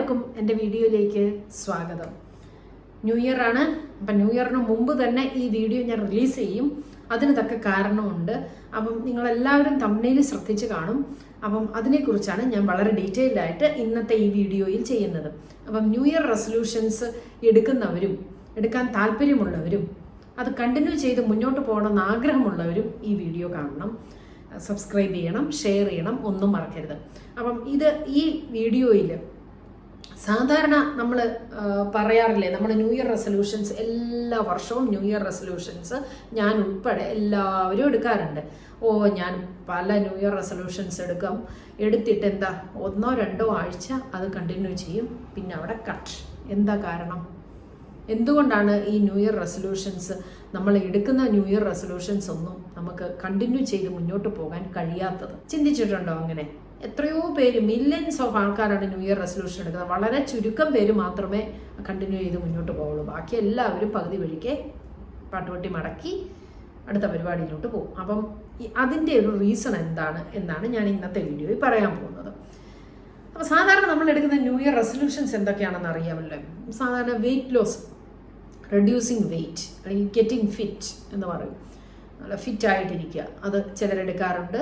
എല്ലാവർക്കും എൻ്റെ വീഡിയോയിലേക്ക് സ്വാഗതം. ന്യൂ ഇയർ ആണ്. അപ്പം ന്യൂ ഇയറിന് മുമ്പ് തന്നെ ഈ വീഡിയോ ഞാൻ റിലീസ് ചെയ്യും. അതിന് തക്ക കാരണമുണ്ട്. അപ്പം നിങ്ങളെല്ലാവരും തംബ്നെയിൽ ശ്രദ്ധിച്ച് കാണും. അപ്പം അതിനെക്കുറിച്ചാണ് ഞാൻ വളരെ ഡീറ്റെയിൽഡ് ആയിട്ട് ഇന്നത്തെ ഈ വീഡിയോയിൽ ചെയ്യുന്നത്. അപ്പം ന്യൂ ഇയർ റെസൊല്യൂഷൻസ് എടുക്കുന്നവരും എടുക്കാൻ താല്പര്യമുള്ളവരും അത് കണ്ടിന്യൂ ചെയ്ത് മുന്നോട്ട് പോകണമെന്ന് ആഗ്രഹമുള്ളവരും ഈ വീഡിയോ കാണണം, സബ്സ്ക്രൈബ് ചെയ്യണം, ഷെയർ ചെയ്യണം, ഒന്നും മറക്കരുത്. അപ്പം ഈ വീഡിയോയിൽ സാധാരണ നമ്മൾ പറയാറില്ലേ, നമ്മൾ ന്യൂ ഇയർ റെസൊല്യൂഷൻസ് എല്ലാ വർഷവും ന്യൂ ഇയർ റെസൊല്യൂഷൻസ് ഞാൻ ഉൾപ്പെടെ എല്ലാവരും എടുക്കാറുണ്ട്. ഞാൻ പല ന്യൂ ഇയർ റെസൊല്യൂഷൻസ് എടുത്തിട്ട് എന്താ 1-2 ആഴ്ച അത് കണ്ടിന്യൂ ചെയ്യും, പിന്നെ അവിടെ കട്ട്. എന്താ കാരണം? എന്തുകൊണ്ടാണ് ഈ ന്യൂ ഇയർ റെസൊല്യൂഷൻസ്, നമ്മൾ എടുക്കുന്ന ന്യൂ ഇയർ റെസൊല്യൂഷൻസ് ഒന്നും നമുക്ക് കണ്ടിന്യൂ ചെയ്ത് മുന്നോട്ട് പോകാൻ കഴിയാത്തത്? ചിന്തിച്ചിട്ടുണ്ടോ അങ്ങനെ? എത്രയോ പേര്, മില്യൺസ് ഓഫ് ആൾക്കാരാണ് ന്യൂ ഇയർ റെസൊല്യൂഷൻ എടുക്കുന്നത്. വളരെ ചുരുക്കം പേര് മാത്രമേ കണ്ടിന്യൂ ചെയ്ത് മുന്നോട്ട് പോകുള്ളൂ. ബാക്കി എല്ലാവരും പകുതി വഴിക്ക് പാട്ടുപെട്ടി മടക്കി അടുത്ത പരിപാടിയിലോട്ട് പോകും. അപ്പം അതിൻ്റെ ഒരു റീസൺ എന്താണ് എന്നാണ് ഞാൻ ഇന്നത്തെ വീഡിയോയിൽ പറയാൻ പോകുന്നത്. അപ്പോൾ സാധാരണ നമ്മൾ എടുക്കുന്ന ന്യൂ ഇയർ റെസൊല്യൂഷൻസ് എന്തൊക്കെയാണെന്ന് അറിയാമല്ലോ. സാധാരണ വെയിറ്റ് ലോസ്, റെഡ്യൂസിങ് വെയിറ്റ്, അല്ലെങ്കിൽ ഗെറ്റിംഗ് ഫിറ്റ് എന്ന് പറയും. നല്ല ഫിറ്റായിട്ടിരിക്കുക, അത് ചിലരെടുക്കാറുണ്ട്.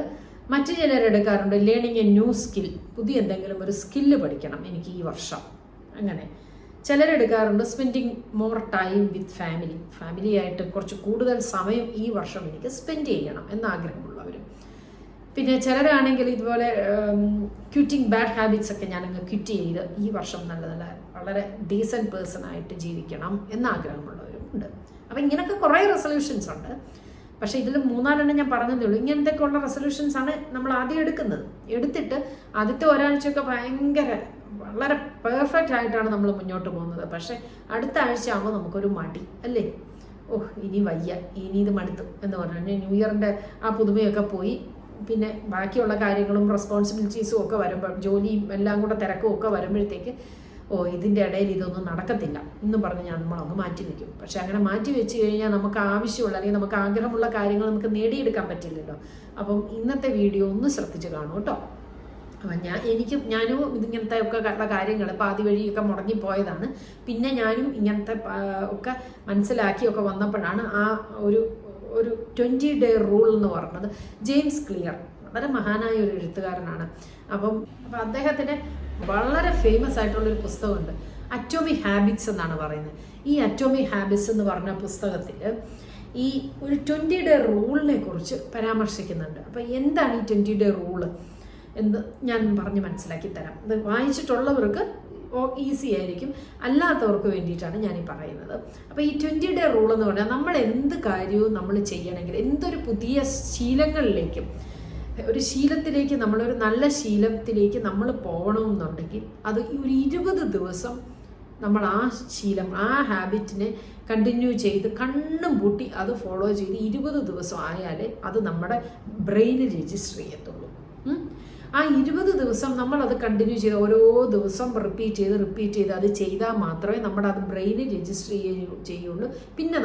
മറ്റു ചിലരെടുക്കാറുണ്ട് ലേണിംഗ് എ ന്യൂ സ്കിൽ, പുതിയ എന്തെങ്കിലും ഒരു സ്കില്ല് പഠിക്കണം എനിക്ക് ഈ വർഷം. അങ്ങനെ ചിലരെടുക്കാറുണ്ട് സ്പെൻഡിങ് മോർ ടൈം വിത്ത് ഫാമിലിയായിട്ട് കുറച്ച് കൂടുതൽ സമയം ഈ വർഷം എനിക്ക് സ്പെൻഡ് ചെയ്യണം എന്നാഗ്രഹമുള്ളവരും. പിന്നെ ചിലരാണെങ്കിൽ ഇതുപോലെ ക്വിറ്റിംഗ് ബാഡ് ഹാബിറ്റ്സ് ഒക്കെ ഞാനങ്ങ് ക്വിറ്റ് ചെയ്ത് ഈ വർഷം നല്ല വളരെ ഡീസൻറ്റ് പേഴ്സൺ ആയിട്ട് ജീവിക്കണം എന്നാഗ്രഹമുള്ളവരും ഉണ്ട്. അപ്പം ഇങ്ങനെയൊക്കെ കുറേ റെസൊല്യൂഷൻസ് ഉണ്ട്. പക്ഷേ ഇതിൽ 3-4 ഞാൻ പറഞ്ഞതേ ഉള്ളൂ. ഇങ്ങനത്തെയൊക്കെ ഉള്ള റെസൊല്യൂഷൻസ് ആണ് നമ്മൾ ആദ്യം എടുത്തിട്ട് ആദ്യത്തെ ഒരാഴ്ചയൊക്കെ വളരെ പെർഫെക്റ്റ് ആയിട്ടാണ് നമ്മൾ മുന്നോട്ട് പോകുന്നത്. പക്ഷേ അടുത്ത ആഴ്ച ആകുമ്പോൾ നമുക്കൊരു മടി അല്ലേ, ഇനി വയ്യ, ഇനി ഇത് മടുത്തു എന്ന് പറഞ്ഞു ന്യൂ ഇയറിൻ്റെ ആ പുതുമയൊക്കെ പോയി. പിന്നെ ബാക്കിയുള്ള കാര്യങ്ങളും റെസ്പോൺസിബിലിറ്റീസും ഒക്കെ വരുമ്പോൾ, ജോലിയും എല്ലാം കൂടെ തിരക്കും ഒക്കെ വരുമ്പോഴത്തേക്ക് ഇതിൻ്റെ ഇടയിൽ ഇതൊന്നും നടക്കത്തില്ല എന്ന് പറഞ്ഞ് നമ്മളങ്ങ് മാറ്റി വയ്ക്കും. പക്ഷെ അങ്ങനെ മാറ്റി വെച്ച് കഴിഞ്ഞാൽ നമുക്ക് ആവശ്യമുള്ള അല്ലെങ്കിൽ നമുക്ക് ആഗ്രഹമുള്ള കാര്യങ്ങൾ നമുക്ക് നേടിയെടുക്കാൻ പറ്റില്ലല്ലോ. അപ്പം ഇന്നത്തെ വീഡിയോ ഒന്ന് ശ്രദ്ധിച്ച് കാണും കേട്ടോ. അപ്പം ഞാനും ഇതിങ്ങനത്തെ ഒക്കെ ഉള്ള കാര്യങ്ങൾ പാതി വഴിയൊക്കെ മുടങ്ങിപ്പോയതാണ്. പിന്നെ ഞാനും ഇങ്ങനത്തെ ഒക്കെ മനസ്സിലാക്കിയൊക്കെ വന്നപ്പോഴാണ് ആ ഒരു 20 day റൂൾ എന്ന് പറഞ്ഞത്. ജെയിംസ് ക്ലിയർ വളരെ മഹാനായ ഒരു എഴുത്തുകാരനാണ്. അപ്പം അദ്ദേഹത്തിന് വളരെ ഫേമസ് ആയിട്ടുള്ളൊരു പുസ്തകമുണ്ട്, അറ്റോമിക് ഹാബിറ്റ്സ് എന്നാണ് പറയുന്നത്. ഈ അറ്റോമിക് ഹാബിറ്റ്സ് എന്ന് പറഞ്ഞ പുസ്തകത്തിൽ ഈ ഒരു 20 day റൂളിനെ കുറിച്ച് പരാമർശിക്കുന്നുണ്ട്. അപ്പം എന്താണ് ഈ 20 day റൂള് എന്ന് ഞാൻ പറഞ്ഞ് മനസ്സിലാക്കി തരാം. ഇത് വായിച്ചിട്ടുള്ളവർക്ക് ഈസി ആയിരിക്കും, അല്ലാത്തവർക്ക് വേണ്ടിയിട്ടാണ് ഞാനീ പറയുന്നത്. അപ്പോൾ ഈ 20 day റൂൾ എന്ന് പറഞ്ഞാൽ നമ്മൾ എന്ത് കാര്യവും നമ്മൾ ചെയ്യണമെങ്കിൽ, എന്തൊരു പുതിയ ശീലങ്ങളിലേക്കും ഒരു ശീലത്തിലേക്ക്, നമ്മളൊരു നല്ല ശീലത്തിലേക്ക് നമ്മൾ പോകണമെന്നുണ്ടെങ്കിൽ അത് ഒരു 20 ദിവസം നമ്മൾ ആ ശീലം, ആ ഹാബിറ്റിനെ കണ്ടിന്യൂ ചെയ്ത് കണ്ണും പൂട്ടി അത് ഫോളോ ചെയ്ത് 20 ദിവസം ആയാലേ അത് നമ്മുടെ ബ്രെയിനിൽ രജിസ്റ്റർ ചെയ്യത്തുള്ളൂ. ആ 20 ദിവസം നമ്മളത് കണ്ടിന്യൂ ചെയ്ത് ഓരോ ദിവസം റിപ്പീറ്റ് ചെയ്ത് അത് ചെയ്താൽ മാത്രമേ നമ്മുടെ അത് ബ്രെയിനിൽ രജിസ്റ്റർ ചെയ്യുള്ളൂ. പിന്നെ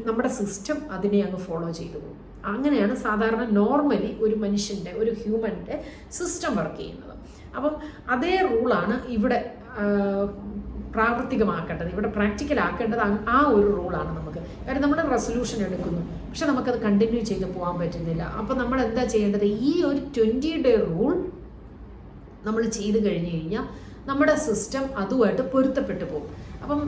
നമ്മുടെ സിസ്റ്റം അതിനെ അങ്ങ് ഫോളോ ചെയ്തു പോകും. അങ്ങനെയാണ് സാധാരണ നോർമലി ഒരു മനുഷ്യൻ്റെ, ഒരു ഹ്യൂമൻ്റെ സിസ്റ്റം വർക്ക് ചെയ്യുന്നത്. അപ്പം അതേ റൂളാണ് ഇവിടെ പ്രാവർത്തികമാക്കേണ്ടത്, ഇവിടെ പ്രാക്ടിക്കൽ ആക്കേണ്ടത്. ആ ഒരു റൂളാണ് നമുക്ക്. കാരണം നമ്മൾ റെസൊല്യൂഷൻ എടുക്കുന്നു, പക്ഷെ നമുക്കത് കണ്ടിന്യൂ ചെയ്ത് പോകാൻ പറ്റുന്നില്ല. അപ്പം നമ്മൾ എന്താ ചെയ്യേണ്ടത്? ഈ ഒരു 20 day റൂൾ നമ്മൾ ചെയ്ത് കഴിഞ്ഞ് കഴിഞ്ഞാൽ നമ്മുടെ സിസ്റ്റം അതുമായിട്ട് പൊരുത്തപ്പെട്ടു പോകും. അപ്പം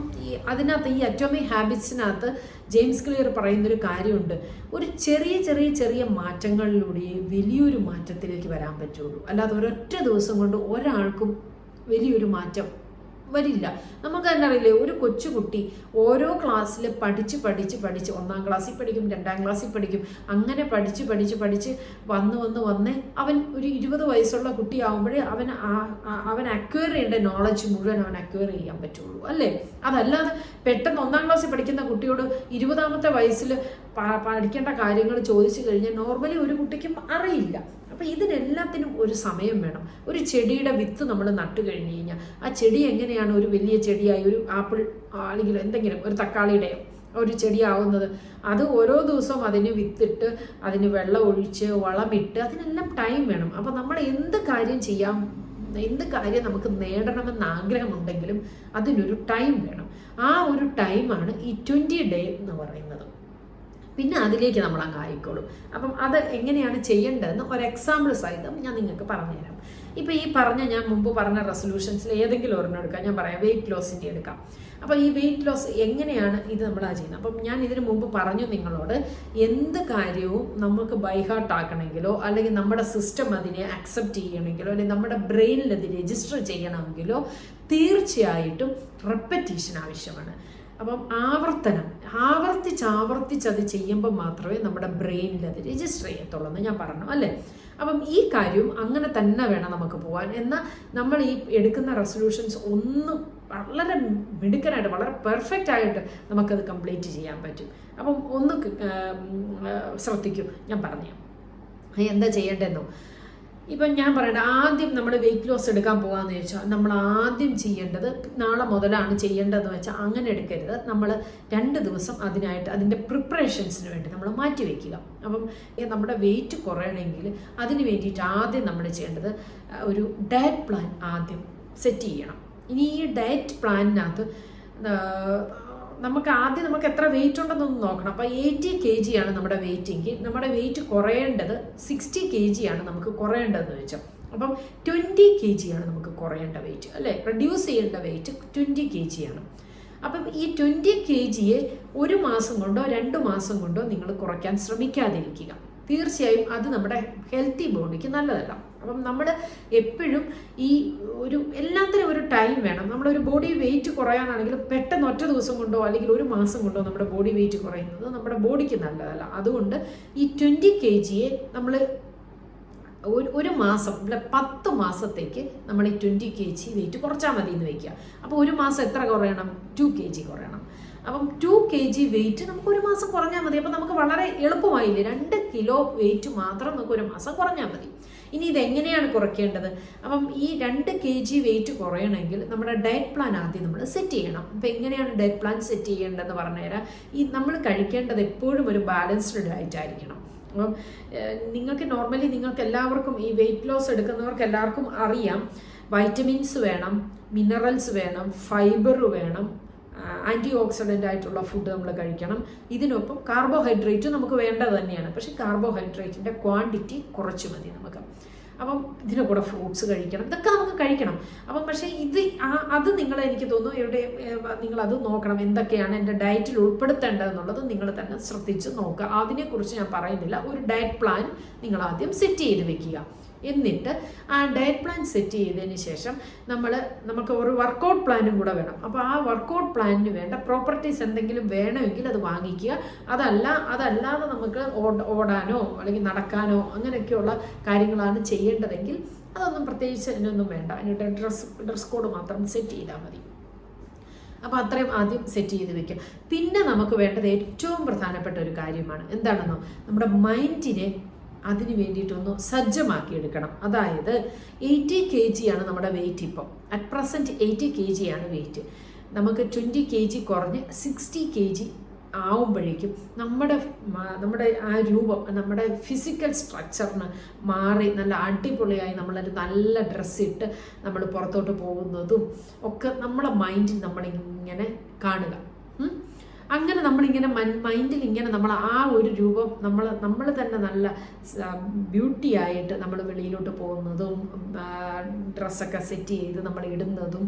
അതിനകത്ത് ഈ അറ്റോമിക് ഹാബിറ്റ്സിനകത്ത് ജെയിംസ് ക്ലിയർ പറയുന്നൊരു കാര്യമുണ്ട്, ഒരു ചെറിയ മാറ്റങ്ങളിലൂടെ വലിയൊരു മാറ്റത്തിലേക്ക് വരാൻ പറ്റുള്ളൂ. അല്ലാതെ ഒരൊറ്റ ദിവസം കൊണ്ട് ഒരാൾക്കും വലിയൊരു മാറ്റം വരില്ല. നമുക്ക് തന്നെ അറിയില്ലേ, ഒരു കൊച്ചുകുട്ടി ഓരോ ക്ലാസ്സിൽ പഠിച്ച് 1ാം ക്ലാസ്സിൽ പഠിക്കും, 2ാം ക്ലാസ്സിൽ പഠിക്കും, അങ്ങനെ പഠിച്ച് വന്ന് അവൻ ഒരു 20 വയസ്സുള്ള കുട്ടിയാവുമ്പോഴേ അവൻ അക്വയർ ചെയ്യേണ്ട നോളജ് മുഴുവൻ അവൻ അക്വയർ ചെയ്യാൻ പറ്റുള്ളൂ അല്ലേ. അതല്ലാതെ പെട്ടെന്ന് 1ാം ക്ലാസ്സിൽ പഠിക്കുന്ന കുട്ടിയോട് 20ാമത്തെ വയസ്സിൽ പഠിക്കേണ്ട കാര്യങ്ങൾ ചോദിച്ചു കഴിഞ്ഞാൽ നോർമലി ഒരു കുട്ടിക്കും അറിയില്ല. അപ്പോൾ ഇതിനെല്ലാത്തിനും ഒരു സമയം വേണം. ഒരു ചെടിയുടെ വിത്ത് നമ്മൾ നട്ടു കഴിഞ്ഞ് കഴിഞ്ഞാൽ ആ ചെടി എങ്ങനെയാണ് ഒരു വലിയ ചെടിയായി, ഒരു ആപ്പിൾ അല്ലെങ്കിൽ എന്തെങ്കിലും ഒരു തക്കാളിയുടെയോ ഒരു ചെടിയാവുന്നത്? അത് ഓരോ ദിവസവും അതിന് വിത്തിട്ട് അതിന് വെള്ളം ഒഴിച്ച് വളമിട്ട് അതിനെല്ലാം ടൈം വേണം. അപ്പോൾ നമ്മൾ എന്ത് കാര്യം ചെയ്യാൻ എന്ത് കാര്യം നമുക്ക് നേടണമെന്ന് ആഗ്രഹമുണ്ടെങ്കിലും അതിനൊരു ടൈം വേണം. ആ ഒരു ടൈമാണ് ഈ 20 ഡേ എന്ന് പറയുന്നത്. പിന്നെ അതിലേക്ക് നമ്മൾ അങ്ങ് ആയിക്കോളും. അപ്പം അത് എങ്ങനെയാണ് ചെയ്യേണ്ടതെന്ന് ഒരു എക്സാമ്പിൾ സഹിതം ഞാൻ നിങ്ങൾക്ക് പറഞ്ഞുതരാം. ഇപ്പം ഈ ഞാൻ മുമ്പ് പറഞ്ഞ റെസൊല്യൂഷൻസിൽ ഏതെങ്കിലും ഒരെണ്ണം എടുക്കാം. ഞാൻ പറയാം, വെയിറ്റ് ലോസിൻ്റെ എടുക്കാം. അപ്പോൾ ഈ വെയിറ്റ് ലോസ് എങ്ങനെയാണ് ഇത് നമ്മൾ ചെയ്യുന്നത്? അപ്പം ഞാൻ ഇതിനു മുമ്പ് പറഞ്ഞു നിങ്ങളോട്, എന്ത് കാര്യവും നമുക്ക് ബൈഹാർട്ട് ആക്കണമെങ്കിലോ അല്ലെങ്കിൽ നമ്മുടെ സിസ്റ്റം അതിനെ അക്സെപ്റ്റ് ചെയ്യണമെങ്കിലോ അല്ലെങ്കിൽ നമ്മുടെ ബ്രെയിനിൽ അത് രജിസ്റ്റർ ചെയ്യണമെങ്കിലോ തീർച്ചയായിട്ടും റെപ്പറ്റീഷൻ ആവശ്യമാണ്. അപ്പം ആവർത്തിച്ച് അത് ചെയ്യുമ്പോൾ മാത്രമേ നമ്മുടെ ബ്രെയിനിൽ അത് രജിസ്റ്റർ ചെയ്യത്തുള്ളൂ എന്ന് ഞാൻ പറഞ്ഞു അല്ലേ. അപ്പം ഈ കാര്യവും അങ്ങനെ തന്നെ വേണം നമുക്ക് പോകാൻ. എന്നാൽ നമ്മൾ ഈ എടുക്കുന്ന റെസൊല്യൂഷൻസ് ഒന്നും വളരെ മിടുക്കനായിട്ട് വളരെ പെർഫെക്റ്റ് ആയിട്ട് നമുക്കത് കംപ്ലീറ്റ് ചെയ്യാൻ പറ്റും. അപ്പം ഒന്ന് ശ്രദ്ധിക്കും, ഞാൻ പറഞ്ഞു എന്താ ചെയ്യേണ്ടതെന്നോ. ഇപ്പം ഞാൻ പറയട്ടെ, ആദ്യം നമ്മൾ വെയിറ്റ് ലോസ് എടുക്കാൻ പോകാമെന്ന് ചോദിച്ചാൽ നമ്മൾ ആദ്യം ചെയ്യേണ്ടത്, നാളെ മുതലാണ് ചെയ്യേണ്ടതെന്ന് വെച്ചാൽ അങ്ങനെ എടുക്കരുത്. നമ്മൾ 2 ദിവസം അതിനായിട്ട് അതിൻ്റെ പ്രിപ്പറേഷൻസിന് വേണ്ടി നമ്മൾ മാറ്റി വയ്ക്കുക. അപ്പം നമ്മുടെ വെയിറ്റ് കുറയണമെങ്കിൽ അതിന് വേണ്ടിയിട്ട് ആദ്യം നമ്മൾ ചെയ്യേണ്ടത് ഒരു ഡയറ്റ് പ്ലാൻ ആദ്യം സെറ്റ് ചെയ്യണം. ഇനി ഈ ഡയറ്റ് പ്ലാനിനകത്ത് നമുക്ക് എത്ര വെയിറ്റ് ഉണ്ടെന്നൊന്ന് നോക്കണം. അപ്പോൾ 80 kg ആണ് നമ്മുടെ വെയിറ്റെങ്കിൽ നമ്മുടെ വെയിറ്റ് കുറയേണ്ടത് 60 kg ആണ് നമുക്ക് കുറയേണ്ടതെന്ന് വെച്ചാൽ. അപ്പം 20 kg ആണ് നമുക്ക് കുറയേണ്ട വെയിറ്റ് അല്ലേ, റെഡ്യൂസ് ചെയ്യേണ്ട വെയിറ്റ് 20 kg ആണ്. അപ്പം ഈ 20 kgയെ 1 മാസം കൊണ്ടോ 2 മാസം കൊണ്ടോ നിങ്ങൾ കുറയ്ക്കാൻ ശ്രമിക്കാതിരിക്കുക. തീർച്ചയായും അത് നമ്മുടെ ഹെൽത്തി ബോഡിക്ക് നല്ലതല്ല. അപ്പം നമ്മൾ എപ്പോഴും ഈ എല്ലാത്തിനും ഒരു ടൈം വേണം. നമ്മളൊരു ബോഡി വെയിറ്റ് കുറയാനാണെങ്കിൽ പെട്ടെന്ന് ഒറ്റ ദിവസം കൊണ്ടോ അല്ലെങ്കിൽ 1 മാസം കൊണ്ടോ നമ്മുടെ ബോഡി വെയിറ്റ് കുറയുന്നത് നമ്മുടെ ബോഡിക്ക് നല്ലതല്ല. അതുകൊണ്ട് ഈ 20 kgയെ നമ്മൾ 1 മാസം 10 മാസത്തേക്ക് നമ്മൾ ഈ 20 kg വെയിറ്റ് കുറച്ചാൽ മതി എന്ന് വയ്ക്കുക. അപ്പോൾ 1 മാസം എത്ര കുറയണം? 2 kg കുറയണം. അപ്പം 2 kg വെയിറ്റ് നമുക്ക് 1 മാസം കുറഞ്ഞാൽ മതി. അപ്പം നമുക്ക് വളരെ എളുപ്പമായില്ലേ, 2 കിലോ വെയിറ്റ് മാത്രം നമുക്ക് 1 മാസം കുറഞ്ഞാൽ മതി. ഇനി ഇതെങ്ങനെയാണ് കുറയ്ക്കേണ്ടത്? അപ്പം ഈ 2 kg വെയിറ്റ് കുറയണമെങ്കിൽ നമ്മുടെ ഡയറ്റ് പ്ലാൻ ആദ്യം നമ്മൾ സെറ്റ് ചെയ്യണം. അപ്പം എങ്ങനെയാണ് ഡയറ്റ് പ്ലാൻ സെറ്റ് ചെയ്യേണ്ടതെന്ന് പറഞ്ഞുതരാം. നമ്മൾ കഴിക്കേണ്ടത് എപ്പോഴും ഒരു ബാലൻസ്ഡ് ഡയറ്റ് ആയിരിക്കണം. അപ്പം നിങ്ങൾക്ക് എല്ലാവർക്കും ഈ വെയിറ്റ് ലോസ് എടുക്കുന്നവർക്ക് എല്ലാവർക്കും അറിയാം, വൈറ്റമിൻസ് വേണം, മിനറൽസ് വേണം, ഫൈബർ വേണം, ആൻറ്റി ഓക്സിഡൻ്റ് ആയിട്ടുള്ള ഫുഡ് നമ്മൾ കഴിക്കണം. ഇതിനൊപ്പം കാർബോഹൈഡ്രേറ്റ് നമുക്ക് വേണ്ടത് തന്നെയാണ്, പക്ഷേ കാർബോഹൈഡ്രേറ്റിൻ്റെ ക്വാണ്ടിറ്റി കുറച്ച് മതി നമുക്ക്. അപ്പം ഇതിൻ്റെ കൂടെ ഫ്രൂട്ട്സ് കഴിക്കണം, ഇതൊക്കെ നമുക്ക് കഴിക്കണം. അപ്പം പക്ഷേ അത് എനിക്ക് തോന്നുന്നു നിങ്ങളത് നോക്കണം, എന്തൊക്കെയാണ് എൻ്റെ ഡയറ്റിൽ ഉൾപ്പെടുത്തേണ്ടതെന്നുള്ളത് നിങ്ങൾ തന്നെ ശ്രദ്ധിച്ച് നോക്കുക. അതിനെക്കുറിച്ച് ഞാൻ പറയുന്നില്ല. ഒരു ഡയറ്റ് പ്ലാൻ നിങ്ങൾ ആദ്യം സെറ്റ് ചെയ്ത് വെക്കുക. എന്നിട്ട് ആ ഡയറ്റ് പ്ലാൻ സെറ്റ് ചെയ്തതിന് ശേഷം നമുക്ക് ഒരു വർക്കൗട്ട് പ്ലാനും കൂടെ വേണം. അപ്പോൾ ആ വർക്കൗട്ട് പ്ലാനിന് വേണ്ട പ്രോപ്പർട്ടീസ് എന്തെങ്കിലും വേണമെങ്കിൽ അത് വാങ്ങിക്കുക. അതല്ലാതെ നമുക്ക് ഓടാനോ അല്ലെങ്കിൽ നടക്കാനോ അങ്ങനെയൊക്കെയുള്ള കാര്യങ്ങളാണ് ചെയ്യേണ്ടതെങ്കിൽ അതൊന്നും പ്രത്യേകിച്ച് അതിനൊന്നും വേണ്ട. അതിൻ്റെ ഡ്രസ് കോഡ് മാത്രം സെറ്റ് ചെയ്താൽ മതി. അപ്പോൾ അത്രയും ആദ്യം സെറ്റ് ചെയ്ത് വെക്കുക. പിന്നെ നമുക്ക് വേണ്ടത് ഏറ്റവും പ്രധാനപ്പെട്ട ഒരു കാര്യമാണ്. എന്താണെന്നോ, നമ്മുടെ മൈൻഡിനെ അതിന് വേണ്ടിയിട്ടൊന്ന് സജ്ജമാക്കിയെടുക്കണം. അതായത് 80 kg ആണ് നമ്മുടെ വെയിറ്റ്. ഇപ്പം അറ്റ് പ്രസൻറ്റ് 80 kg ആണ് വെയിറ്റ്. നമുക്ക് 20 kg കുറഞ്ഞ് 60 kg ആവുമ്പോഴേക്കും നമ്മുടെ ആ രൂപം, നമ്മുടെ ഫിസിക്കൽ സ്ട്രക്ചറിന് മാറി നല്ല അടിപൊളിയായി നമ്മളൊരു നല്ല ഡ്രസ്സിട്ട് നമ്മൾ പുറത്തോട്ട് പോകുന്നതും ഒക്കെ നമ്മളെ മൈൻഡിൽ നമ്മളിങ്ങനെ കാണുക. അങ്ങനെ നമ്മളിങ്ങനെ മൈൻഡിൽ ഇങ്ങനെ നമ്മൾ ആ ഒരു രൂപം നമ്മൾ തന്നെ നല്ല ബ്യൂട്ടി ആയിട്ട് നമ്മൾ വെളിയിലോട്ട് പോകുന്നതും ഡ്രസ്സൊക്കെ സെറ്റ് ചെയ്ത് നമ്മൾ ഇടുന്നതും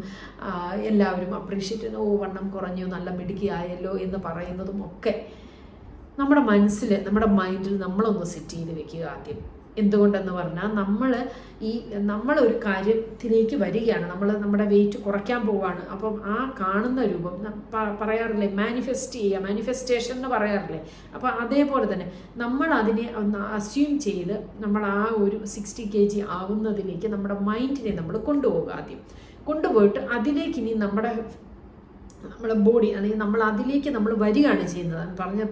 എല്ലാവരും അപ്രീഷിയേറ്റ് ചെയ്യുന്ന, വണ്ണം കുറഞ്ഞു, നല്ല മിടുക്കിയായല്ലോ എന്ന് പറയുന്നതും ഒക്കെ നമ്മുടെ മനസ്സിൽ, നമ്മുടെ മൈൻഡിൽ നമ്മളൊന്ന് സെറ്റ് ചെയ്ത് വെക്കുക ആദ്യം. എന്തുകൊണ്ടെന്ന് പറഞ്ഞാൽ നമ്മളൊരു കാര്യത്തിലേക്ക് വരികയാണ്, നമ്മുടെ വെയിറ്റ് കുറയ്ക്കാൻ പോവുകയാണ്. അപ്പം ആ കാണുന്ന രൂപം പറയാറില്ലേ, മാനിഫെസ്റ്റേഷൻ എന്ന് പറയാറില്ലേ. അപ്പം അതേപോലെ തന്നെ നമ്മൾ അതിനെ ഒന്ന് അസ്യൂം ചെയ്ത് നമ്മൾ ആ ഒരു 60 kg ആവുന്നതിലേക്ക് നമ്മുടെ മൈൻഡിനെ നമ്മൾ കൊണ്ടുപോകുക. ആദ്യം കൊണ്ടുപോയിട്ട് അതിലേക്ക് ഇനി നമ്മുടെ ബോഡി അല്ലെങ്കിൽ നമ്മൾ അതിലേക്ക് നമ്മൾ വരികയാണ് ചെയ്യുന്നത്.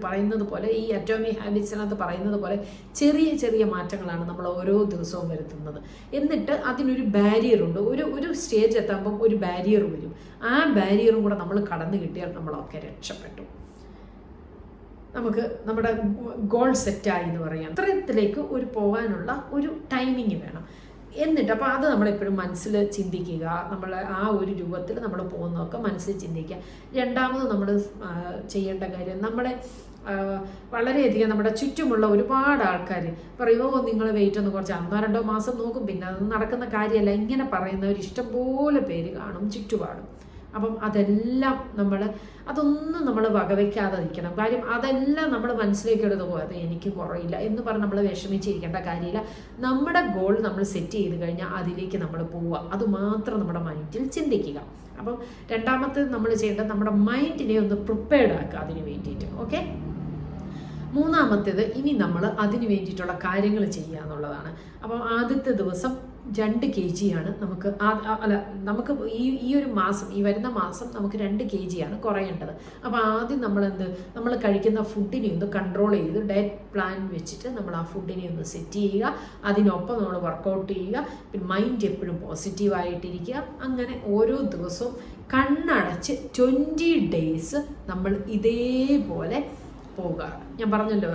പറയുന്നത് പോലെ ഈ അറ്റോമിക് ഹാബിറ്റ്സിനകത്ത് പറയുന്നത് പോലെ ചെറിയ ചെറിയ മാറ്റങ്ങളാണ് നമ്മൾ ഓരോ ദിവസവും വരുത്തുന്നത്. എന്നിട്ട് അതിനൊരു ബാരിയറുണ്ട്. ഒരു സ്റ്റേജ് എത്തുമ്പം ഒരു ബാരിയർ വരും. ആ ബാരിയറും കൂടെ നമ്മൾ കടന്നു കിട്ടിയാൽ നമ്മളൊക്കെ രക്ഷപ്പെട്ടു. നമുക്ക് നമ്മുടെ ഗോൾ സെറ്റായി എന്ന് പറയാം. അത്രത്തിലേക്ക് പോകാനുള്ള ഒരു ടൈമിങ് വേണം. എന്നിട്ട് അപ്പോൾ അത് നമ്മളെപ്പോഴും മനസ്സിൽ ചിന്തിക്കുക, നമ്മൾ ആ ഒരു രൂപത്തിൽ നമ്മൾ പോകുന്നതൊക്കെ മനസ്സിൽ ചിന്തിക്കുക. രണ്ടാമത് നമ്മൾ ചെയ്യേണ്ട കാര്യം, നമ്മളെ വളരെയധികം നമ്മുടെ ചുറ്റുമുള്ള ഒരുപാട് ആൾക്കാർ പറയുമോ നിങ്ങൾ വെയിറ്റ് ഒന്ന് കുറച്ച് 1-2 മാസം നോക്കും, പിന്നെ അത് നടക്കുന്ന കാര്യമല്ല, ഇങ്ങനെ പറയുന്നവർ ഇഷ്ടംപോലെ പേര് കാണും ചുറ്റുപാടും. അപ്പം അതെല്ലാം അതൊന്നും നമ്മൾ വകവയ്ക്കാതെ നിൽക്കണം. കാര്യം അതെല്ലാം നമ്മൾ മനസ്സിലേക്ക് എടുത്ത് പോകാതെ എനിക്ക് കുറയില്ല എന്ന് പറഞ്ഞ് നമ്മൾ വിഷമിച്ചിരിക്കേണ്ട കാര്യമില്ല. നമ്മുടെ ഗോൾ നമ്മൾ സെറ്റ് ചെയ്ത് കഴിഞ്ഞാൽ അതിലേക്ക് നമ്മൾ പോവുക, അത് മാത്രം നമ്മുടെ മൈൻഡിൽ ചിന്തിക്കുക. അപ്പം രണ്ടാമത്തെ നമ്മൾ ചെയ്യേണ്ടത് നമ്മുടെ മൈൻഡിനെ ഒന്ന് പ്രിപ്പയർഡ് ആക്കുക അതിന് വേണ്ടിയിട്ട്. ഓക്കെ, മൂന്നാമത്തേത് ഇനി നമ്മൾ അതിന് വേണ്ടിയിട്ടുള്ള കാര്യങ്ങൾ ചെയ്യുക എന്നുള്ളതാണ്. അപ്പം ആദ്യത്തെ ദിവസം 2 kg ആണ് നമുക്ക് ഈ ഒരു മാസം, ഈ വരുന്ന മാസം നമുക്ക് 2 kg ആണ് കുറയേണ്ടത്. അപ്പോൾ ആദ്യം നമ്മൾ കഴിക്കുന്ന ഫുഡിനെ ഒന്ന് കൺട്രോൾ ചെയ്ത് ഡയറ്റ് പ്ലാൻ വെച്ചിട്ട് നമ്മൾ ആ ഫുഡിനെ ഒന്ന് സെറ്റ് ചെയ്യുക. അതിനൊപ്പം നമ്മൾ വർക്കൗട്ട് ചെയ്യുക. പിന്നെ മൈൻഡ് എപ്പോഴും പോസിറ്റീവായിട്ടിരിക്കുക. അങ്ങനെ ഓരോ ദിവസവും കണ്ണടച്ച് 20 days നമ്മൾ ഇതേപോലെ പോകുക. ഞാൻ പറഞ്ഞല്ലോ,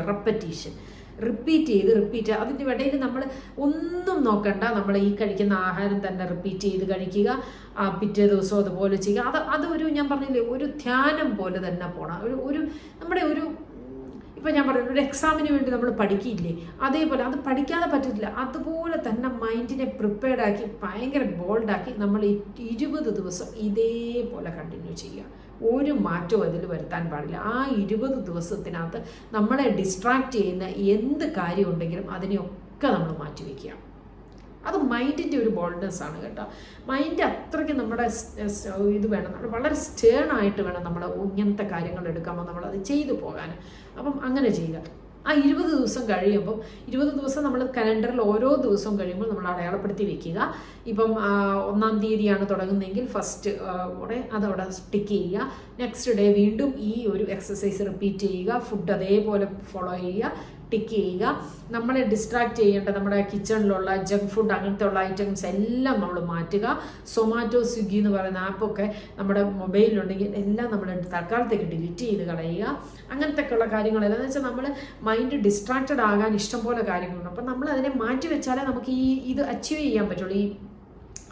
റിപ്പീറ്റ് ചെയ്ത് അതിൻ്റെ ഇടയിൽ നമ്മൾ ഒന്നും നോക്കണ്ട, നമ്മൾ ഈ കഴിക്കുന്ന ആഹാരം തന്നെ റിപ്പീറ്റ് ചെയ്ത് കഴിക്കുക. പിറ്റേ ദിവസം അതുപോലെ ചെയ്യുക. അതൊരു ഞാൻ പറഞ്ഞില്ലേ, ഒരു ധ്യാനം പോലെ തന്നെ പോകണം. നമ്മുടെ ഇപ്പം ഞാൻ പറഞ്ഞു, ഒരു എക്സാമിന് വേണ്ടി നമ്മൾ പഠിക്കില്ലേ, അതേപോലെ അത് പഠിക്കാതെ പറ്റത്തില്ല. അതുപോലെ തന്നെ മൈൻഡിനെ പ്രിപ്പയർഡാക്കി ഭയങ്കര ബോൾഡാക്കി നമ്മൾ 20 ദിവസം ഇതേപോലെ കണ്ടിന്യൂ ചെയ്യുക. ഒരു മാറ്റവും അതിൽ വരുത്താൻ പാടില്ല. ആ 20 ദിവസത്തിനകത്ത് നമ്മളെ ഡിസ്ട്രാക്റ്റ് ചെയ്യുന്ന എന്ത് കാര്യം ഉണ്ടെങ്കിലും അതിനെയൊക്കെ നമ്മൾ മാറ്റിവെക്കുക. അത് മൈൻഡിൻ്റെ ഒരു ബോൾഡ്നെസ് ആണ് കേട്ടോ. മൈൻഡ് അത്രയ്ക്ക് നമ്മുടെ ഇത് വേണം, നമ്മൾ വളരെ സ്റ്റേണായിട്ട് വേണം നമ്മൾ ഇങ്ങനത്തെ കാര്യങ്ങൾ എടുക്കാമ്പോൾ നമ്മളത് ചെയ്തു പോകാൻ. അപ്പം അങ്ങനെ ചെയ്യുക. ആ 20 ദിവസം കഴിയുമ്പോൾ 20 ദിവസം നമ്മൾ കലണ്ടറിൽ ഓരോ ദിവസവും കഴിയുമ്പോൾ നമ്മൾ അടയാളപ്പെടുത്തി വെക്കുക. ഇപ്പം 1-ാം തീയതിയാണ് തുടങ്ങുന്നതെങ്കിൽ ഫസ്റ്റ് കൂടെ അതവിടെ ടിക്ക് ചെയ്യുക. നെക്സ്റ്റ് ഡേ വീണ്ടും ഈ ഒരു എക്സസൈസ് റിപ്പീറ്റ് ചെയ്യുക. ഫുഡ് അതേപോലെ ഫോളോ ചെയ്യുക, ടിക്ക് ചെയ്യുക. നമ്മളെ ഡിസ്ട്രാക്റ്റ് ചെയ്യേണ്ട നമ്മുടെ കിച്ചണിലുള്ള ജങ്ക് ഫുഡ് അങ്ങനത്തെ ഉള്ള ഐറ്റംസ് എല്ലാം നമ്മൾ മാറ്റുക. സൊമാറ്റോ, സ്വിഗ്ഗി എന്ന് പറയുന്ന ആപ്പൊക്കെ നമ്മുടെ മൊബൈലിലുണ്ടെങ്കിൽ എല്ലാം നമ്മൾ തൽക്കാലത്തേക്ക് ഡിലീറ്റ് ചെയ്ത് കളയുക. അങ്ങനത്തെ ഉള്ള കാര്യങ്ങളെല്ലാം എന്ന് വെച്ചാൽ നമ്മൾ മൈൻഡ് ഡിസ്ട്രാക്റ്റഡ് ആകാൻ ഇഷ്ടംപോലെ കാര്യങ്ങളുണ്ട്. അപ്പം നമ്മൾ അതിനെ മാറ്റി വെച്ചാലേ നമുക്ക് ഇത് അച്ചീവ് ചെയ്യാൻ പറ്റുള്ളൂ.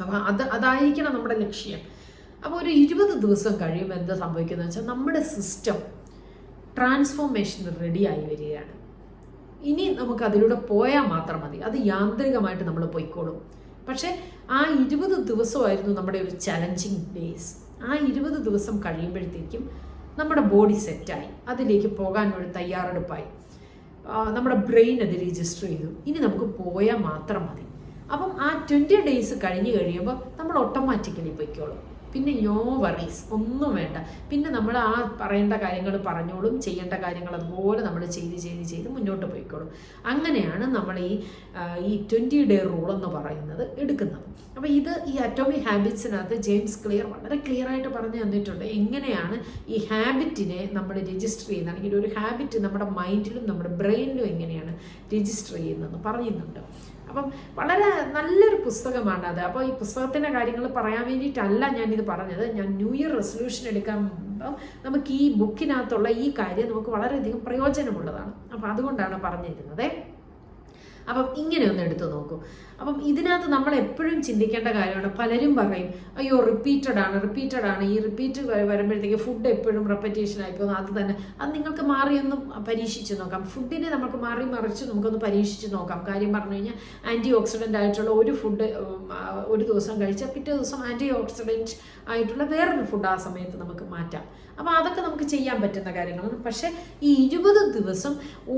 അപ്പം അതായിരിക്കണം നമ്മുടെ ലക്ഷ്യം. അപ്പോൾ ഒരു 20 ദിവസം കഴിയുമ്പോൾ എന്താ സംഭവിക്കുന്നത് വെച്ചാൽ നമ്മുടെ സിസ്റ്റം ട്രാൻസ്ഫോർമേഷൻ റെഡിയായി വരികയാണ്. ഇനി നമുക്ക് അതിലൂടെ പോയാൽ മാത്രം മതി, അത് യാന്ത്രികമായിട്ട് നമ്മൾ പോയിക്കോളും. പക്ഷേ ആ 20 ദിവസമായിരുന്നു നമ്മുടെ ഒരു ചലഞ്ചിങ് ഡേയ്സ്. ആ 20 ദിവസം കഴിയുമ്പോഴത്തേക്കും നമ്മുടെ ബോഡി സെറ്റായി, അതിലേക്ക് പോകാനൊരു തയ്യാറെടുപ്പായി, നമ്മുടെ ബ്രെയിൻ അത് രജിസ്റ്റർ ചെയ്തു. ഇനി നമുക്ക് പോയാൽ മാത്രം മതി. അപ്പം ആ 20 days കഴിഞ്ഞ് കഴിയുമ്പോൾ നമ്മൾ ഓട്ടോമാറ്റിക്കലി പോയിക്കോളും. പിന്നെ നോ വറീസ്, ഒന്നും വേണ്ട. പിന്നെ നമ്മൾ ആ പറയേണ്ട കാര്യങ്ങൾ പറഞ്ഞോളും, ചെയ്യേണ്ട കാര്യങ്ങൾ അതുപോലെ നമ്മൾ ചെയ്ത് മുന്നോട്ട് പോയിക്കോളും. അങ്ങനെയാണ് നമ്മൾ ഈ 20 day റൂൾ എന്ന് പറയുന്നത് എടുക്കുന്നത്. അപ്പോൾ ഈ അറ്റോമിക് ഹാബിറ്റ്സിനകത്ത് ജെയിംസ് ക്ലിയർ വളരെ ക്ലിയർ ആയിട്ട് പറഞ്ഞു തന്നിട്ടുണ്ട് എങ്ങനെയാണ് ഈ ഹാബിറ്റിനെ നമ്മൾ രജിസ്റ്റർ ചെയ്യുന്നതാണെങ്കിൽ ഒരു ഹാബിറ്റ് നമ്മുടെ മൈൻഡിലും നമ്മുടെ ബ്രെയിനിലും എങ്ങനെയാണ് രജിസ്റ്റർ ചെയ്യുന്നതെന്ന് പറയുന്നുണ്ട്. അപ്പം വളരെ നല്ലൊരു പുസ്തകമാണ് അത്. അപ്പോൾ ഈ പുസ്തകത്തിൻ്റെ കാര്യങ്ങൾ പറയാൻ വേണ്ടിയിട്ടല്ല ഞാനിത് പറഞ്ഞത്. ഞാൻ ന്യൂ ഇയർ റെസൊല്യൂഷൻ എടുക്കുമ്പോൾ നമുക്ക് ഈ ബുക്കിനകത്തുള്ള ഈ കാര്യം നമുക്ക് വളരെയധികം പ്രയോജനമുള്ളതാണ്. അപ്പം അതുകൊണ്ടാണ് പറഞ്ഞിരുന്നത്. അപ്പം ഇങ്ങനെ ഒന്ന് എടുത്തു നോക്കൂ. അപ്പം ഇതിനകത്ത് നമ്മൾ എപ്പോഴും ചിന്തിക്കേണ്ട കാര്യമാണ്. പലരും പറയും അയ്യോ റിപ്പീറ്റഡ് ആണ്, ഈ റിപ്പീറ്റ് വരുമ്പോഴത്തേക്ക് ഫുഡ് എപ്പോഴും റെപ്പറ്റേഷൻ ആയിപ്പോകുന്നു. അത് തന്നെ അത് നിങ്ങൾക്ക് മാറിയൊന്നും പരീക്ഷിച്ച് നോക്കാം. ഫുഡിനെ നമുക്ക് മാറി മറിച്ച് നമുക്കൊന്ന് പരീക്ഷിച്ച് നോക്കാം. കാര്യം പറഞ്ഞു കഴിഞ്ഞാൽ ആൻറ്റി ഓക്സിഡൻ്റ് ആയിട്ടുള്ള ഒരു ഫുഡ് ഒരു ദിവസം കഴിച്ചാൽ പിറ്റേ ദിവസം ആൻറ്റി ഓക്സിഡൻറ്റ് ആയിട്ടുള്ള വേറൊരു ഫുഡ് ആ സമയത്ത് നമുക്ക് മാറ്റാം. അപ്പോൾ അതൊക്കെ നമുക്ക് ചെയ്യാൻ പറ്റുന്ന കാര്യങ്ങളാണ്. പക്ഷേ ഈ 20 ദിവസം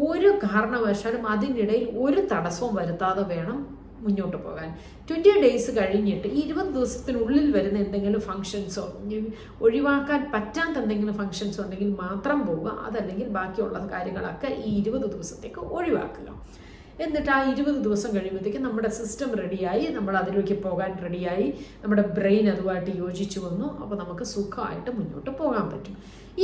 ഒരു കാരണവശാലും അതിനിടയിൽ ഒരു തടസ്സവും വരുത്താതെ വേണം മുന്നോട്ട് പോകാൻ. 20 days കഴിഞ്ഞിട്ട് ഈ 20 ദിവസത്തിനുള്ളിൽ വരുന്ന എന്തെങ്കിലും ഫങ്ഷൻസോ ഒഴിവാക്കാൻ പറ്റാത്ത എന്തെങ്കിലും ഫങ്ഷൻസോ ഉണ്ടെങ്കിൽ മാത്രം പോവുക. അതല്ലെങ്കിൽ ബാക്കിയുള്ള കാര്യങ്ങളൊക്കെ ഈ 20 ദിവസത്തേക്ക് ഒഴിവാക്കുക. എന്നിട്ട് ആ 20 ദിവസം കഴിയുമ്പോഴത്തേക്കും നമ്മുടെ സിസ്റ്റം റെഡിയായി, നമ്മൾ അതിലേക്ക് പോകാൻ റെഡിയായി, നമ്മുടെ ബ്രെയിൻ അതുമായിട്ട് യോജിച്ചു വന്നു. അപ്പോൾ നമുക്ക് സുഖമായിട്ട് മുന്നോട്ട് പോകാൻ പറ്റും.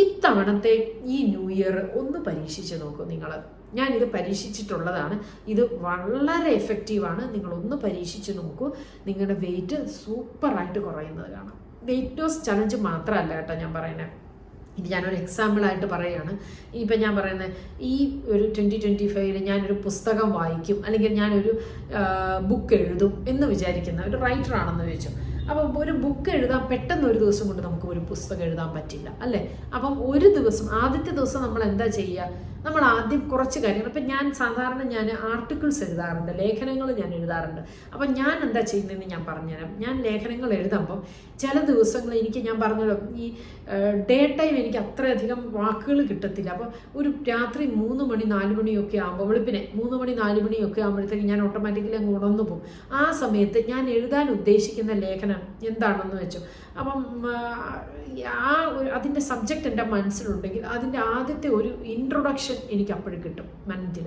ഇത്തവണത്തെ ഈ ന്യൂ ഇയർ ഒന്ന് പരീക്ഷിച്ച് നോക്കൂ നിങ്ങൾ. ഞാനിത് പരീക്ഷിച്ചിട്ടുള്ളതാണ്. ഇത് വളരെ എഫക്റ്റീവാണ്. നിങ്ങളൊന്ന് പരീക്ഷിച്ച് നോക്കൂ. നിങ്ങളുടെ വെയിറ്റ് സൂപ്പറായിട്ട് കുറയുന്നത് കാണാം. വെയിറ്റ് ലോസ് ചലഞ്ച് മാത്രമല്ല കേട്ടോ ഞാൻ പറയുന്നത്, ഇത് ഞാനൊരു എക്സാമ്പിളായിട്ട് പറയുകയാണ്. ഇപ്പം ഞാൻ പറയുന്നത് ഈ ഒരു 2025 ഞാനൊരു പുസ്തകം വായിക്കും, അല്ലെങ്കിൽ ഞാനൊരു ബുക്ക് എഴുതും എന്ന് വിചാരിക്കുന്ന ഒരു റൈറ്ററാണെന്ന് ചോദിച്ചു. അപ്പം ഒരു ബുക്ക് എഴുതാൻ പെട്ടെന്ന് ഒരു ദിവസം കൊണ്ട് നമുക്ക് ഒരു പുസ്തകം എഴുതാൻ പറ്റില്ല അല്ലേ. അപ്പം ഒരു ദിവസം, ആദ്യത്തെ ദിവസം നമ്മൾ എന്താ ചെയ്യുക? നമ്മൾ ആദ്യം കുറച്ച് കാര്യങ്ങൾ, ഇപ്പം ഞാൻ ആർട്ടിക്കിൾസ് എഴുതാറുണ്ട്, ലേഖനങ്ങൾ ഞാൻ എഴുതാറുണ്ട്. അപ്പം ഞാൻ എന്താ ചെയ്യുന്നതെന്ന് ഞാൻ പറഞ്ഞുതരാം. ഞാൻ ലേഖനങ്ങൾ എഴുതുമ്പം ചില ദിവസങ്ങൾ ഞാൻ പറഞ്ഞല്ലോ, ഈ ഡേ ടൈം എനിക്ക് അത്രയധികം വാക്കുകൾ കിട്ടത്തില്ല. അപ്പം ഒരു രാത്രി 3 മണി 4 മണിയൊക്കെ ആകുമ്പോൾ, വെളുപ്പിനെ 3 മണി 4 മണിയൊക്കെ ആകുമ്പോഴത്തേക്ക് ഞാൻ ഓട്ടോമാറ്റിക്കലി അങ്ങ് ഉണർന്നു പോകും. ആ സമയത്ത് ഞാൻ എഴുതാൻ ഉദ്ദേശിക്കുന്ന ലേഖനം എന്താണെന്ന് വെച്ചു, അപ്പം അതിൻ്റെ സബ്ജക്റ്റ് എൻ്റെ മനസ്സിലുണ്ടെങ്കിൽ അതിൻ്റെ ആദ്യത്തെ ഒരു ഇൻട്രൊഡക്ഷൻ എനിക്ക് അപ്പോഴും കിട്ടും മനസ്സിൽ.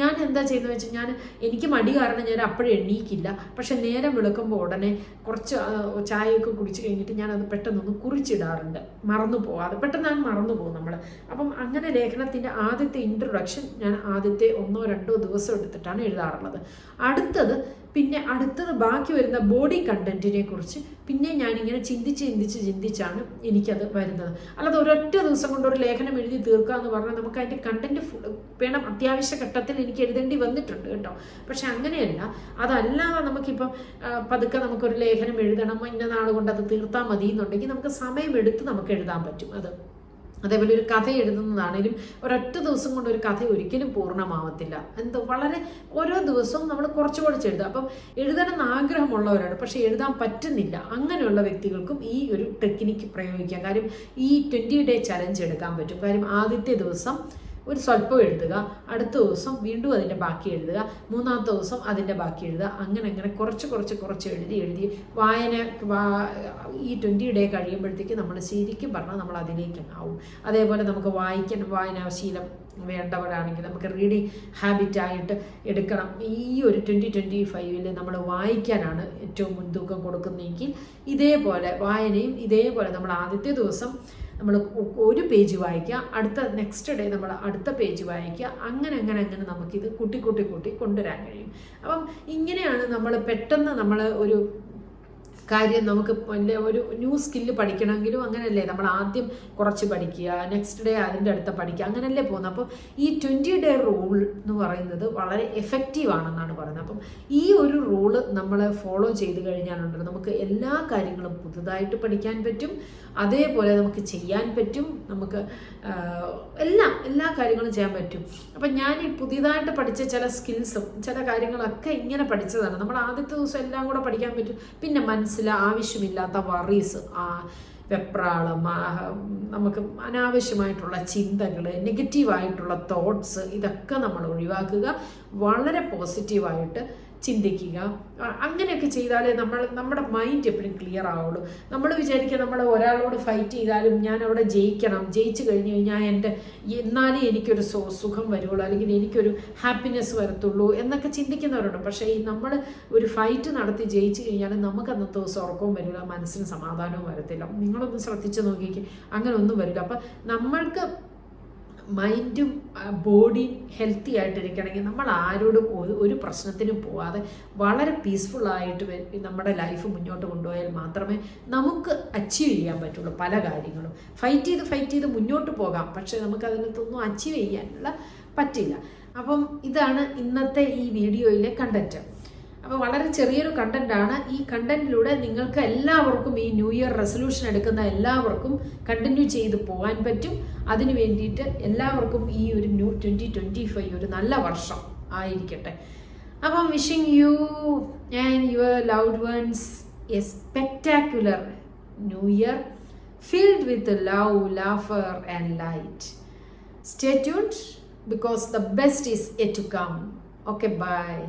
ഞാൻ എന്താ ചെയ്യുന്നത് വെച്ചാൽ, എനിക്ക് മടി കാരണം ഞാൻ അപ്പോഴും എണ്ണീക്കില്ല. പക്ഷെ നേരം വിളക്കുമ്പോൾ ഉടനെ കുറച്ച് ചായയൊക്കെ കുടിച്ച് കഴിഞ്ഞിട്ട് ഞാനത് പെട്ടെന്നൊന്ന് കുറിച്ചിടാറുണ്ട്, മറന്നു പോകാതെ. പെട്ടെന്ന് മറന്നു പോകും നമ്മൾ. അപ്പം അങ്ങനെ ലേഖനത്തിൻ്റെ ആദ്യത്തെ ഇൻട്രൊഡക്ഷൻ ഞാൻ ആദ്യത്തെ 1-2 ദിവസം എടുത്തിട്ടാണ് എഴുതാറുള്ളത്. അടുത്തത് ബാക്കി വരുന്ന ബോഡി കണ്ടന്റിനെ കുറിച്ച് പിന്നെ ഞാനിങ്ങനെ ചിന്തിച്ചാണ് എനിക്കത് വരുന്നത്. അല്ലാതെ ഒരൊറ്റ ദിവസം കൊണ്ട് ഒരു ലേഖനം എഴുതി തീർക്കുക എന്ന് പറഞ്ഞാൽ നമുക്ക് അതിൻ്റെ കണ്ടന്റ് വേണം. അത്യാവശ്യ ഘട്ടത്തിൽ എനിക്ക് എഴുതേണ്ടി വന്നിട്ടുണ്ട് കേട്ടോ. പക്ഷെ അങ്ങനെയല്ല. അതല്ലാതെ നമുക്കിപ്പം പതുക്കെ നമുക്കൊരു ലേഖനം എഴുതണം, ഇന്ന നാൾ കൊണ്ട് അത് തീർത്താൽ മതി എന്നുണ്ടെങ്കിൽ നമുക്ക് സമയമെടുത്ത് നമുക്ക് എഴുതാൻ പറ്റും. അതേപോലെ ഒരു കഥ എഴുതുന്നതാണേലും ഒരൊറ്റ ദിവസം കൊണ്ട് ഒരു കഥ ഒരിക്കലും പൂർണ്ണമാവത്തില്ല. വളരെ ഓരോ ദിവസവും നമ്മൾ കുറച്ച് എഴുതുക. അപ്പം എഴുതണമെന്ന് ആഗ്രഹമുള്ളവരാണ്, പക്ഷെ എഴുതാൻ പറ്റുന്നില്ല. അങ്ങനെയുള്ള വ്യക്തികൾക്കും ഈ ഒരു ടെക്നിക്ക് പ്രയോഗിക്കാം. കാര്യം ഈ 20 ഡേ ചലഞ്ച് എടുക്കാൻ പറ്റും. കാര്യം ആദ്യത്തെ ദിവസം ഒരു സ്വല്പം എഴുതുക, അടുത്ത ദിവസം വീണ്ടും അതിൻ്റെ ബാക്കി എഴുതുക, മൂന്നാമത്തെ ദിവസം അതിൻ്റെ ബാക്കി എഴുതുക. അങ്ങനെ കുറച്ച് എഴുതി ഈ 20 ഡേ കഴിയുമ്പോഴത്തേക്ക് നമ്മൾ ശരിക്കും പറഞ്ഞാൽ നമ്മൾ അതിലേക്ക് ആവും. അതേപോലെ നമുക്ക് വായനാശീലം വേണ്ടവരാണെങ്കിൽ നമുക്ക് റീഡിങ് ഹാബിറ്റായിട്ട് എടുക്കണം. ഈ ഒരു 2025 നമ്മൾ വായിക്കാനാണ് ഏറ്റവും മുൻതൂക്കം കൊടുക്കുന്നതെങ്കിൽ ഇതേപോലെ വായനയും ഇതേപോലെ നമ്മൾ ആദ്യത്തെ ദിവസം നമ്മൾ ഒരു പേജ് വായിക്കുക, അടുത്ത നെക്സ്റ്റ് ഡേ നമ്മൾ അടുത്ത പേജ് വായിക്കുക. അങ്ങനെ നമുക്കിത് കൂട്ടി കൊണ്ടുവരാൻ കഴിയും. അപ്പം ഇങ്ങനെയാണ് നമ്മൾ പെട്ടെന്ന് നമ്മൾ ഒരു കാര്യം നമുക്ക് ഒരു ന്യൂ സ്കില്ല് പഠിക്കണമെങ്കിലും അങ്ങനെയല്ലേ, നമ്മൾ ആദ്യം കുറച്ച് പഠിക്കുക, നെക്സ്റ്റ് ഡേ അതിൻ്റെ അടുത്ത പഠിക്കുക, അങ്ങനെയല്ലേ പോകുന്നത്. അപ്പം ഈ 20 ഡേ റൂൾ എന്ന് പറയുന്നത് വളരെ എഫക്റ്റീവ് ആണെന്നാണ് പറയുന്നത്. അപ്പം ഈ ഒരു റൂള് നമ്മൾ ഫോളോ ചെയ്ത് കഴിഞ്ഞാലുണ്ടല്ലോ നമുക്ക് എല്ലാ കാര്യങ്ങളും പുതുതായിട്ട് പഠിക്കാൻ പറ്റും, അതേപോലെ നമുക്ക് ചെയ്യാൻ പറ്റും, നമുക്ക് എല്ലാ കാര്യങ്ങളും ചെയ്യാൻ പറ്റും. അപ്പം ഞാൻ ഈ പുതിയതായിട്ട് പഠിച്ച ചില സ്കിൽസും ചില കാര്യങ്ങളൊക്കെ ഇങ്ങനെ പഠിച്ചതാണ്. നമ്മൾ ആദ്യത്തെ ദിവസം എല്ലാം കൂടെ പഠിക്കാൻ പറ്റും. പിന്നെ ആവശ്യമില്ലാത്ത വറീസ്, വെപ്രാളം, നമുക്ക് അനാവശ്യമായിട്ടുള്ള ചിന്തകൾ, നെഗറ്റീവായിട്ടുള്ള തോട്ട്സ്, ഇതൊക്കെ നമ്മൾ ഒഴിവാക്കുക. വളരെ പോസിറ്റീവായിട്ട് ചിന്തിക്കുക. അങ്ങനെയൊക്കെ ചെയ്താലേ നമ്മുടെ മൈൻഡ് എപ്പോഴും ക്ലിയർ ആവുള്ളൂ. നമ്മൾ വിചാരിക്കുക നമ്മൾ ഒരാളോട് ഫൈറ്റ് ചെയ്താലും ഞാൻ അവിടെ ജയിച്ചു കഴിഞ്ഞ് കഴിഞ്ഞാൽ എന്നാലേ എനിക്കൊരു സുഖം വരുള്ളൂ, അല്ലെങ്കിൽ എനിക്കൊരു ഹാപ്പിനെസ് വരത്തുള്ളൂ എന്നൊക്കെ ചിന്തിക്കുന്നവരുണ്ട്. പക്ഷേ നമ്മൾ ഒരു ഫൈറ്റ് നടത്തി ജയിച്ചു കഴിഞ്ഞാൽ നമുക്ക് അന്നത്തെ ദിവസം ഉറക്കവും വരില്ല, മനസ്സിന് സമാധാനവും വരത്തില്ല. നിങ്ങളൊന്ന് ശ്രദ്ധിച്ച് നോക്കിക്കേ, അങ്ങനെ ഒന്നും വരില്ല. അപ്പം നമ്മൾക്ക് മൈൻഡും ബോഡിയും ഹെൽത്തി ആയിട്ടിരിക്കണമെങ്കിൽ നമ്മൾ ആരോടും ഒരു പ്രശ്നത്തിനും പോവാതെ വളരെ പീസ്ഫുള്ളായിട്ട് നമ്മുടെ ലൈഫ് മുന്നോട്ട് കൊണ്ടുപോയാൽ മാത്രമേ നമുക്ക് അച്ചീവ് ചെയ്യാൻ പറ്റുള്ളൂ. പല കാര്യങ്ങളും ഫൈറ്റ് ചെയ്ത് മുന്നോട്ട് പോകാം, പക്ഷെ നമുക്ക് അതിനകത്തൊന്നും അച്ചീവ് ചെയ്യാനുള്ള പറ്റില്ല. അപ്പം ഇതാണ് ഇന്നത്തെ ഈ വീഡിയോയിലെ കണ്ടന്റ്. അപ്പോൾ വളരെ ചെറിയൊരു കണ്ടന്റാണ്. ഈ കണ്ടന്റിലൂടെ നിങ്ങൾക്ക് എല്ലാവർക്കും ഈ ന്യൂ ഇയർ റെസൊല്യൂഷൻ എടുക്കുന്ന എല്ലാവർക്കും കണ്ടിന്യൂ ചെയ്ത് പോകാൻ പറ്റും. അതിന് വേണ്ടിയിട്ട് എല്ലാവർക്കും ഈ ഒരു 2025 ഒരു നല്ല വർഷം ആയിരിക്കട്ടെ. അപ്പം wishing you and your loved once A spectacular new year filled with love, laughter and light. Stay tuned because the best is yet to come. Okay, bye.